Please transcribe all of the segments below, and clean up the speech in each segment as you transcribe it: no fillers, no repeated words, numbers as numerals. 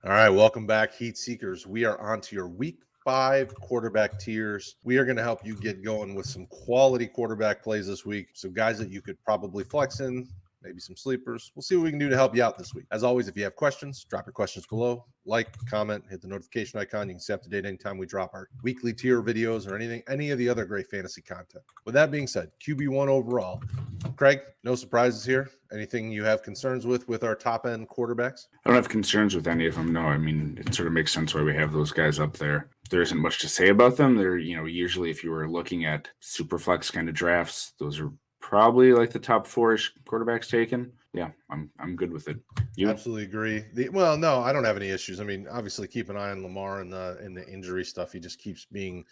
All right, welcome back, Heat Seekers. We are on to your Week 5 quarterback tiers. We are going to help you get going with some quality quarterback plays this week. So guys that you could probably flex in, maybe some sleepers. We'll see what we can do to help you out this week. As always, if you have questions, drop your questions below. Like, comment, hit the notification icon. You can stay up to date anytime we drop our weekly tier videos or any of the other great fantasy content. With that being said, QB1 overall. Kraig, no surprises here. Anything you have concerns with our top-end quarterbacks? I don't have concerns with any of them, no. I mean, it sort of makes sense why we have those guys up there. There isn't much to say about them. They're, usually if you were looking at super flex kind of drafts, those are probably like the top 4-ish quarterbacks taken. Yeah, I'm good with it. You? Absolutely agree. No, I don't have any issues. I mean, obviously keep an eye on Lamar and the injury stuff. He just keeps being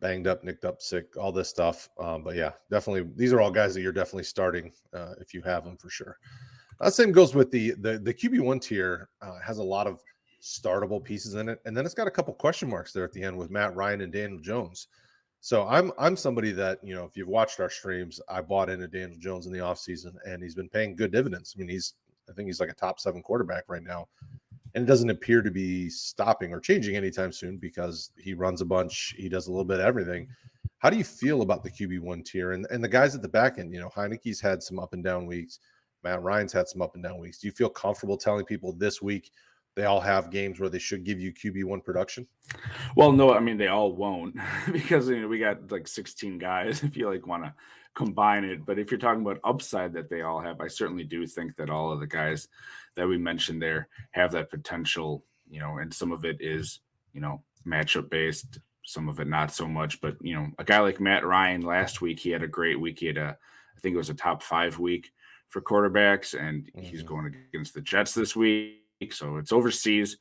banged up, nicked up, sick, all this stuff. But yeah, definitely these are all guys that you're definitely starting if you have them for sure. Same goes with the QB1 tier. Has a lot of startable pieces in it, and then it's got a couple question marks there at the end with Matt Ryan and Daniel Jones. So I'm somebody that, if you've watched our streams, I bought into Daniel Jones in the offseason, and he's been paying good dividends. I mean, I think he's like a top 7 quarterback right now, and it doesn't appear to be stopping or changing anytime soon because he runs a bunch, he does a little bit of everything. How do you feel about the QB1 tier and the guys at the back end? Heinicke's had some up and down weeks. Matt Ryan's had some up and down weeks. Do you feel comfortable telling people this week they all have games where they should give you QB1 production? Well, no, I mean, they all won't because we got like 16 guys if you want to combine it. But if you're talking about upside that they all have, I certainly do think that all of the guys that we mentioned there have that potential, and some of it is, matchup based, some of it not so much. But, a guy like Matt Ryan last week, he had a great week. He had I think it was a top 5 week for quarterbacks, and he's going against the Jets this week. So it's overseas,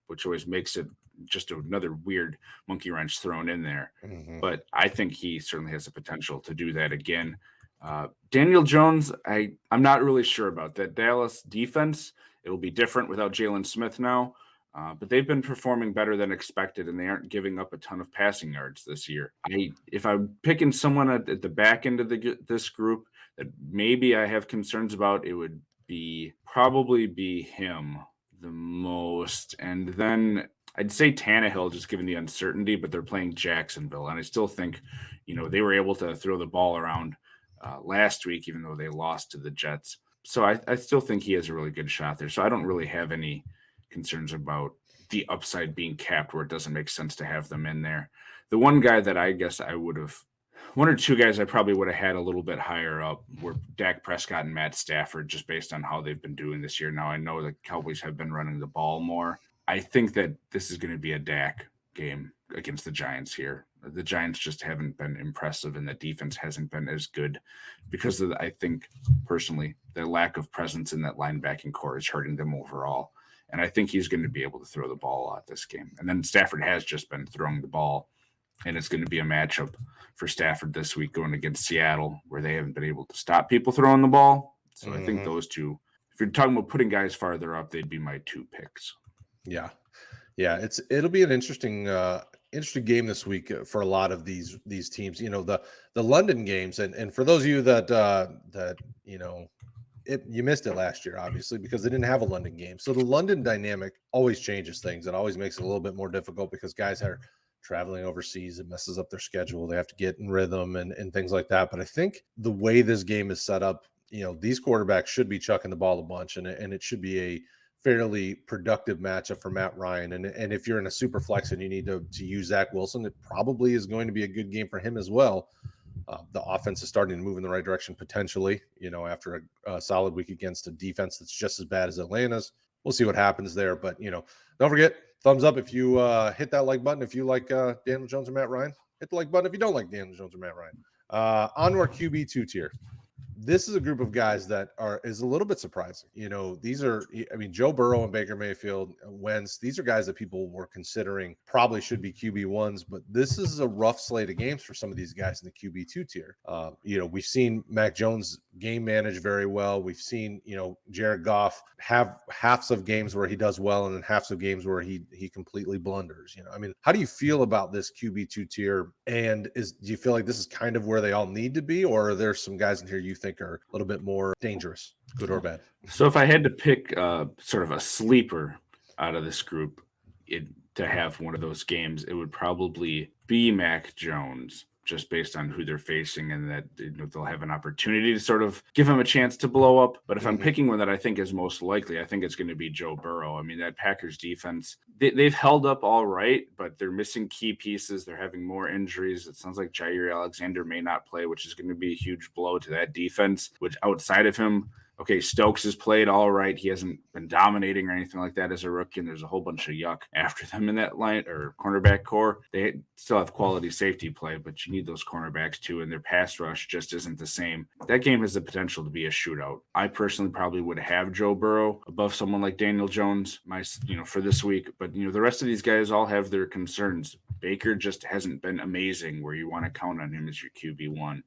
which always makes it just another weird monkey wrench thrown in there. Mm-hmm. But I think he certainly has the potential to do that again. Daniel Jones, I'm not really sure about that. Dallas defense, it will be different without Jalen Smith now. But they've been performing better than expected, and they aren't giving up a ton of passing yards this year. If I'm picking someone at the back end of this group that maybe I have concerns about, it would probably be him the most. And then I'd say Tannehill, just given the uncertainty, but they're playing Jacksonville. And I still think, they were able to throw the ball around last week, even though they lost to the Jets. So I still think he has a really good shot there. So I don't really have any concerns about the upside being capped where it doesn't make sense to have them in there. The one guy that I guess I would have, one or two guys I probably would have had a little bit higher up were Dak Prescott and Matt Stafford, just based on how they've been doing this year. Now, I know the Cowboys have been running the ball more. I think that this is going to be a Dak game against the Giants here. The Giants just haven't been impressive, and the defense hasn't been as good because of, I think, personally, the lack of presence in that linebacking core is hurting them overall. And I think he's going to be able to throw the ball a lot this game. And then Stafford has just been throwing the ball, and it's going to be a matchup for Stafford this week going against Seattle, where they haven't been able to stop people throwing the ball. So I think those two, if you're talking about putting guys farther up, they'd be my 2 picks. Yeah. It'll be an interesting game this week for a lot of these teams. The London games, and for those of you that you missed it last year, obviously, because they didn't have a London game. So the London dynamic always changes things. It always makes it a little bit more difficult because guys are traveling overseas. It messes up their schedule. They have to get in rhythm and things like that. But I think the way this game is set up, these quarterbacks should be chucking the ball a bunch, and it should be a fairly productive matchup for Matt Ryan. And if you're in a super flex and you need to use Zach Wilson, it probably is going to be a good game for him as well. The offense is starting to move in the right direction potentially, after a solid week against a defense that's just as bad as Atlanta's. We'll see what happens there. But, don't forget, thumbs up if you hit that like button. If you like Daniel Jones or Matt Ryan, hit the like button if you don't like Daniel Jones or Matt Ryan. On to our QB2 tier. This is a group of guys that is a little bit surprising. These are, Joe Burrow and Baker Mayfield, Wentz, these are guys that people were considering probably should be QB1s, but this is a rough slate of games for some of these guys in the QB2 tier. We've seen Mac Jones game manage very well. We've seen, Jared Goff have halves of games where he does well and then halves of games where he completely blunders. How do you feel about this QB2 tier? And do you feel like this is kind of where they all need to be, or are there some guys in here you think are a little bit more dangerous, good or bad? So if I had to pick sort of a sleeper, out of this group to have one of those games, it would probably be Mac Jones, just based on who they're facing, and that they'll have an opportunity to sort of give him a chance to blow up. But if I'm picking one that I think is most likely, I think it's going to be Joe Burrow. I mean, that Packers defense, they've held up all right, but they're missing key pieces. They're having more injuries. It sounds like Jair Alexander may not play, which is going to be a huge blow to that defense, which outside of him, okay, Stokes has played all right. He hasn't been dominating or anything like that as a rookie, and there's a whole bunch of yuck after them in that line or cornerback core. They still have quality safety play, but you need those cornerbacks too, and their pass rush just isn't the same. That game has the potential to be a shootout. I personally probably would have Joe Burrow above someone like Daniel Jones, for this week, but the rest of these guys all have their concerns. Baker just hasn't been amazing where you want to count on him as your QB1.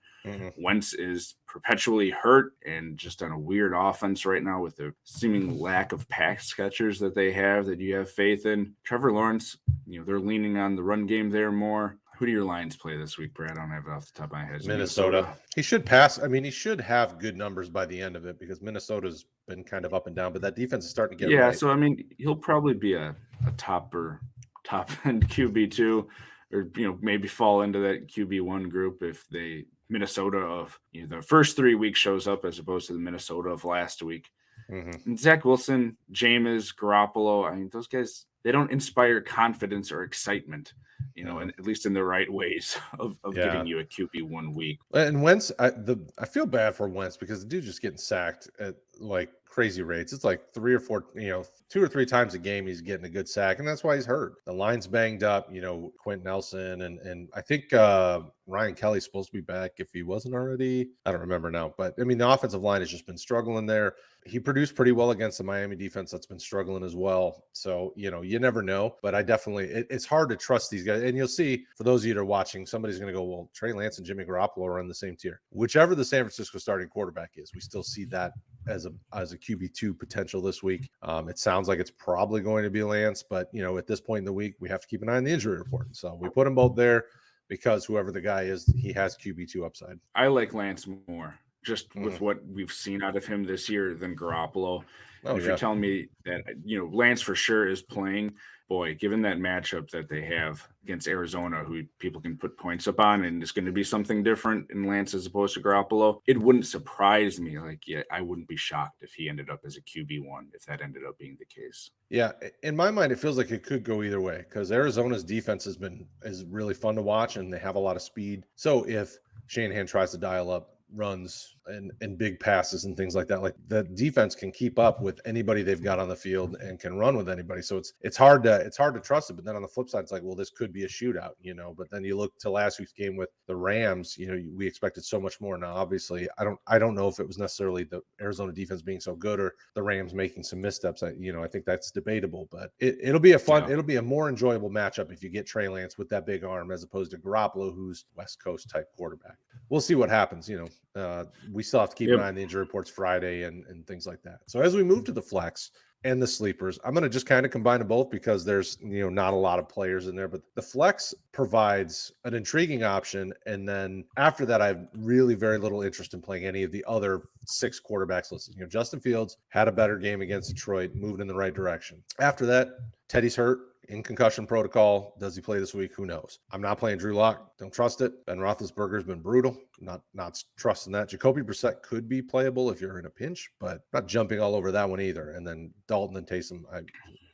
Wentz is perpetually hurt and just on a weird offense right now with the seeming lack of pass catchers that they have that you have faith in. Trevor Lawrence, they're leaning on the run game there more. Who do your Lions play this week, Brad? I don't have it off the top of my head. Minnesota. He should pass. I mean, he should have good numbers by the end of it because Minnesota's been kind of up and down, but that defense is starting to get right. So, I mean, he'll probably be a top end QB2 or, maybe fall into that QB1 group if Minnesota of the first 3 weeks shows up as opposed to the Minnesota of last week. And Zach Wilson, Jameis, Garoppolo, I mean, those guys, they don't inspire confidence or excitement, and at least in the right ways of getting you a QB1 week. And Wentz, I feel bad for Wentz because the dude's just getting sacked at like crazy rates. It's like 3 or 4, 2 or 3 times a game he's getting a good sack, and that's why he's hurt. The line's banged up, Quentin Nelson, and I think Ryan Kelly's supposed to be back if he wasn't already. I don't remember now, but I mean the offensive line has just been struggling there. He produced pretty well against the Miami defense that's been struggling as well. So, you never know, but I definitely, it's hard to trust these guys. And you'll see, for those of you that are watching, somebody's going to go, well, Trey Lance and Jimmy Garoppolo are in the same tier. Whichever the San Francisco starting quarterback is, we still see that as a QB2 potential this week. It sounds like it's probably going to be Lance, but, at this point in the week, we have to keep an eye on the injury report. So we put them both there because whoever the guy is, he has QB2 upside. I like Lance more. Just with what we've seen out of him this year than Garoppolo. If you're telling me that, Lance for sure is playing, boy, given that matchup that they have against Arizona, who people can put points up on, and it's going to be something different in Lance as opposed to Garoppolo, it wouldn't surprise me. I wouldn't be shocked if he ended up as a QB1, if that ended up being the case. Yeah, in my mind, it feels like it could go either way because Arizona's defense is really fun to watch, and they have a lot of speed. So if Shanahan tries to dial up runs and big passes and things like that, like the defense can keep up with anybody they've got on the field and can run with anybody. So it's hard to trust it. But then on the flip side, it's like, well, this could be a shootout, but then you look to last week's game with the Rams, we expected so much more. Now, obviously, I don't know if it was necessarily the Arizona defense being so good or the Rams making some missteps. I think that's debatable, but it'll be it'll be a more enjoyable matchup if you get Trey Lance with that big arm as opposed to Garoppolo, who's West Coast type quarterback. We'll see what happens. We still have to keep an eye on the injury reports Friday and things like that. So as we move to the flex and the sleepers, I'm going to just kind of combine them both because there's, not a lot of players in there, but the flex provides an intriguing option. And then after that, I have really very little interest in playing any of the other 6 quarterbacks listed. Justin Fields had a better game against Detroit, moved in the right direction. After that, Teddy's hurt. In concussion protocol. Does he play this week? Who knows? I'm not playing Drew Lock. Don't trust it. Ben Roethlisberger has been brutal. Not trusting that. Jacoby Brissett could be playable if you're in a pinch, but not jumping all over that one either. And then Dalton and Taysom.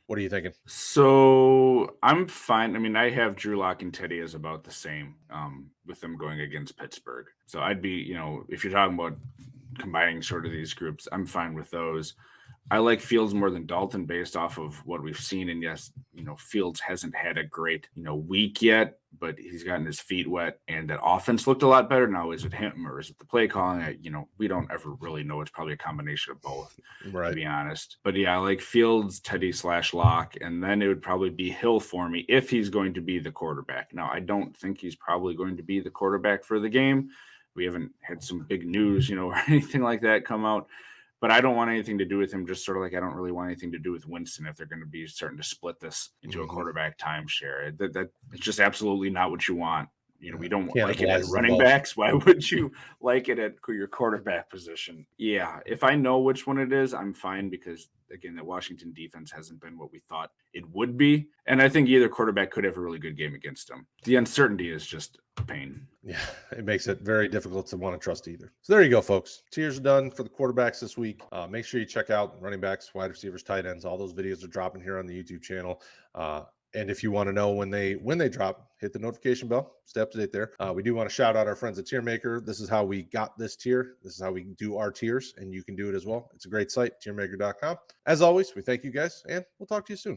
What are you thinking? So I'm fine. I mean, I have Drew Lock and Teddy as about the same with them going against Pittsburgh. So I'd be, if you're talking about combining sort of these groups, I'm fine with those. I like Fields more than Dalton based off of what we've seen. And yes, Fields hasn't had a great, week yet, but he's gotten his feet wet and that offense looked a lot better. Now, is it him or is it the play calling? We don't ever really know. It's probably a combination of both, to be honest. But yeah, I like Fields, Teddy / Lock, and then it would probably be Hill for me if he's going to be the quarterback. Now, I don't think he's probably going to be the quarterback for the game. We haven't had some big news, or anything like that come out. But I don't want anything to do with him, just sort of like I don't really want anything to do with Winston if they're going to be starting to split this into a quarterback timeshare. That it's just absolutely not what you want We don't like it at Cannibalizes running both. backs. Why would you like it at your quarterback position? Yeah, if I know which one it is, I'm fine because, again, the Washington defense hasn't been what we thought it would be. And I think either quarterback could have a really good game against them. The uncertainty is just a pain. Yeah, it makes it very difficult to want to trust either. So there you go, folks. Tiers are done for the quarterbacks this week. Make sure you check out running backs, wide receivers, tight ends. All those videos are dropping here on the YouTube channel. And if you want to know when they drop, hit the notification bell. Stay up to date there. We do want to shout out our friends at Tier Maker. This is how we got this tier. This is how we do our tiers, and you can do it as well. It's a great site, tiermaker.com. As always, we thank you guys, and we'll talk to you soon.